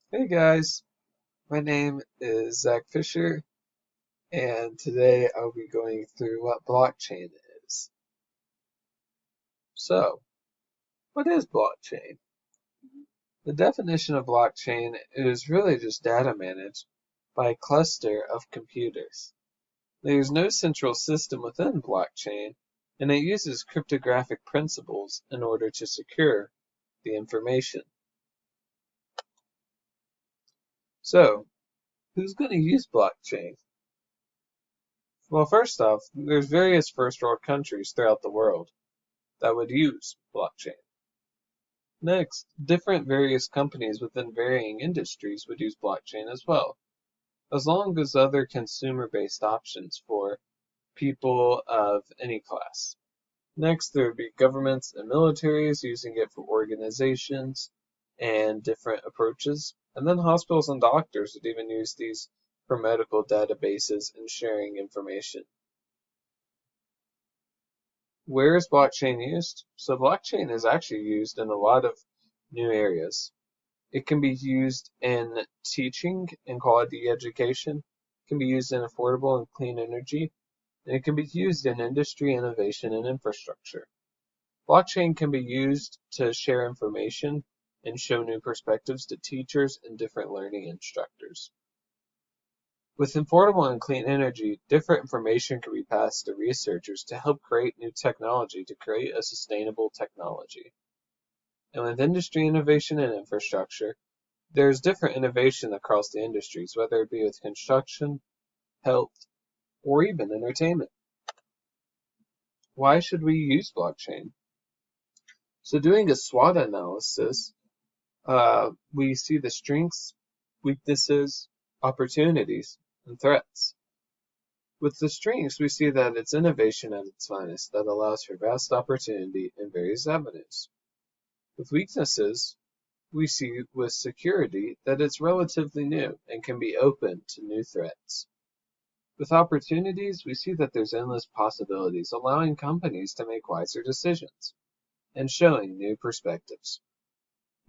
Hey guys, my name is Zach Fisher, and today I'll be going through what blockchain is. So, what is blockchain? The definition of blockchain is really just data managed by a cluster of computers. There's no central system within blockchain, and it uses cryptographic principles in order to secure the information. So, who's going to use blockchain? Well, first off, there's various first world countries throughout the world that would use blockchain. Next, different various companies within varying industries would use blockchain as well, as long as other consumer-based options for people of any class. Next, there would be governments and militaries using it for organizations and different approaches. And then hospitals and doctors would even use these for medical databases and sharing information. Where is blockchain used? So blockchain is actually used in a lot of new areas. It can be used in teaching and quality education, it can be used in affordable and clean energy, and it can be used in industry, innovation, and infrastructure. Blockchain can be used to share information and show new perspectives to teachers and different learning instructors. With affordable and clean energy, different information can be passed to researchers to help create new technology to create a sustainable technology. And with industry innovation and infrastructure, there's different innovation across the industries, whether it be with construction, health, or even entertainment. Why should we use blockchain? So doing a SWOT analysis, we see the strengths, weaknesses, opportunities, and threats. With the strengths, we see that it's innovation at its finest that allows for vast opportunity in various avenues. With weaknesses, we see with security that it's relatively new and can be open to new threats. With opportunities, we see that there's endless possibilities, allowing companies to make wiser decisions and showing new perspectives.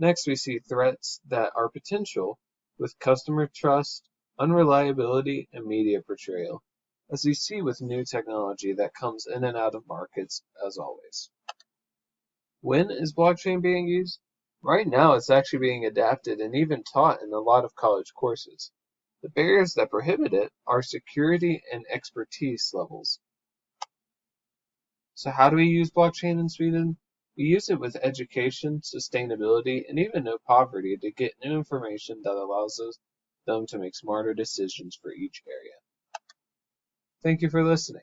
Next, we see threats that are potential with customer trust, unreliability, and media portrayal, as we see with new technology that comes in and out of markets as always. When is blockchain being used? Right now, it's actually being adapted and even taught in a lot of college courses. The barriers that prohibit it are security and expertise levels. So how do we use blockchain in Sweden? We use it with education, sustainability, and even no poverty to get new information that allows them to make smarter decisions for each area. Thank you for listening.